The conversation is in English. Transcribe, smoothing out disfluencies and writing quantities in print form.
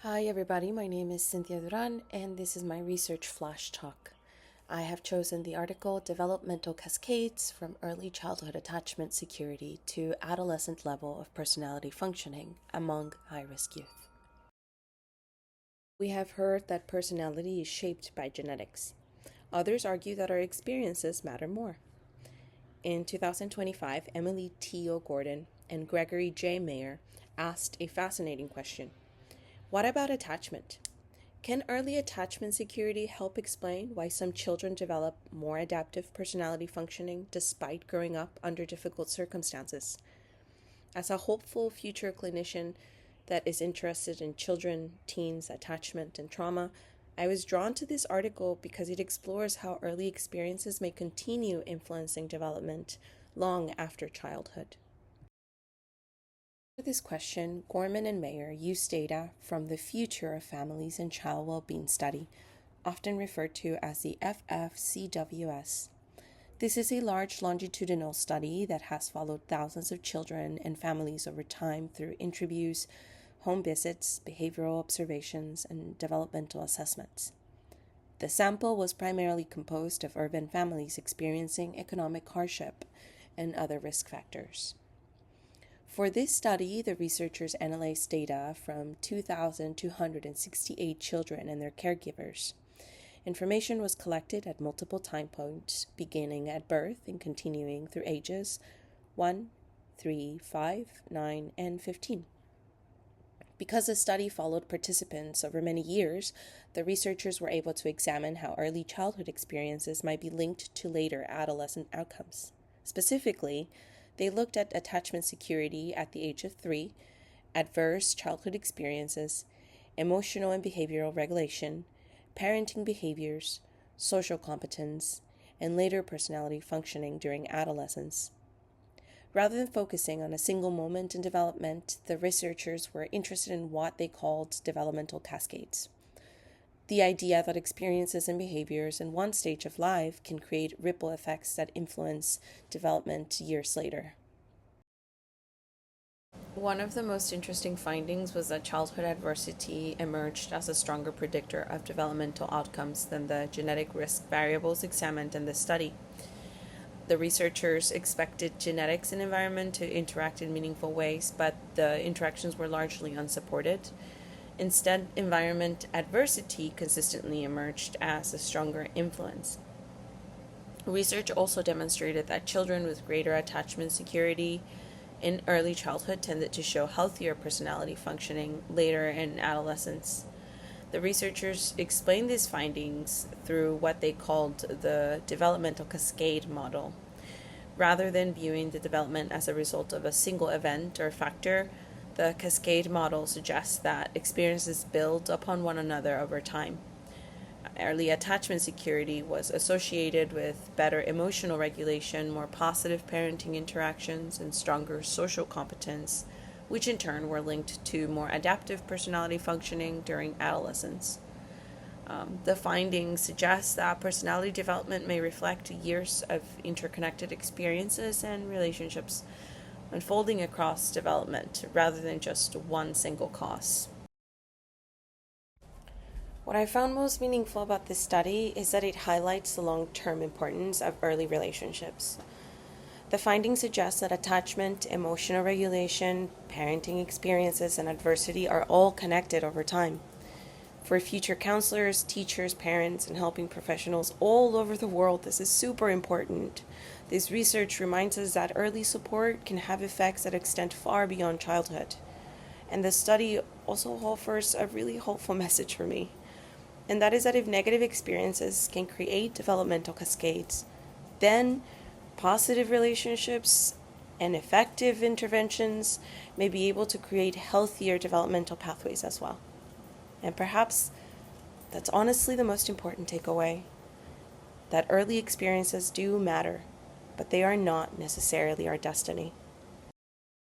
Hi everybody, my name is Cynthia Duran and this is my research flash talk. I have chosen the article Developmental Cascades from Early Childhood Attachment Security to Adolescent Level of Personality Functioning Among High-Risk Youth. We have heard that personality is shaped by genetics. Others argue that our experiences matter more. In 2025, Emily T. O'Gordon and Gregory J. Meyer asked a fascinating question. What about attachment? Can early attachment security help explain why some children develop more adaptive personality functioning despite growing up under difficult circumstances? As a hopeful future clinician that is interested in children, teens, attachment, and trauma, I was drawn to this article because it explores how early experiences may continue influencing development long after childhood. For this question, Gorman and Meyer used data from the Future of Families and Child Wellbeing Study, often referred to as the FFCWS. This is a large longitudinal study that has followed thousands of children and families over time through interviews, home visits, behavioral observations, and developmental assessments. The sample was primarily composed of urban families experiencing economic hardship and other risk factors. For this study, the researchers analyzed data from 2,268 children and their caregivers. Information was collected at multiple time points, beginning at birth and continuing through ages 1, 3, 5, 9, and 15. Because the study followed participants over many years, the researchers were able to examine how early childhood experiences might be linked to later adolescent outcomes. Specifically, they looked at attachment security at the age of 3, adverse childhood experiences, emotional and behavioral regulation, parenting behaviors, social competence, and later personality functioning during adolescence. Rather than focusing on a single moment in development, the researchers were interested in what they called developmental cascades. The idea that experiences and behaviors in one stage of life can create ripple effects that influence development years later. One of the most interesting findings was that childhood adversity emerged as a stronger predictor of developmental outcomes than the genetic risk variables examined in this study. The researchers expected genetics and environment to interact in meaningful ways, but the interactions were largely unsupported. Instead, environment adversity consistently emerged as a stronger influence. Research also demonstrated that children with greater attachment security in early childhood tended to show healthier personality functioning later in adolescence. The researchers explained these findings through what they called the developmental cascade model. Rather than viewing the development as a result of a single event or factor, the cascade model suggests that experiences build upon one another over time. Early attachment security was associated with better emotional regulation, more positive parenting interactions, and stronger social competence, which in turn were linked to more adaptive personality functioning during adolescence. The findings suggest that personality development may reflect years of interconnected experiences and relationships unfolding across development rather than just one single cause. What I found most meaningful about this study is that it highlights the long-term importance of early relationships. The findings suggest that attachment, emotional regulation, parenting experiences, and adversity are all connected over time. For future counselors, teachers, parents, and helping professionals all over the world, this is super important. This research reminds us that early support can have effects that extend far beyond childhood. And the study also offers a really hopeful message for me. And that is that if negative experiences can create developmental cascades, then positive relationships and effective interventions may be able to create healthier developmental pathways as well. And perhaps that's honestly the most important takeaway, that early experiences do matter, but they are not necessarily our destiny.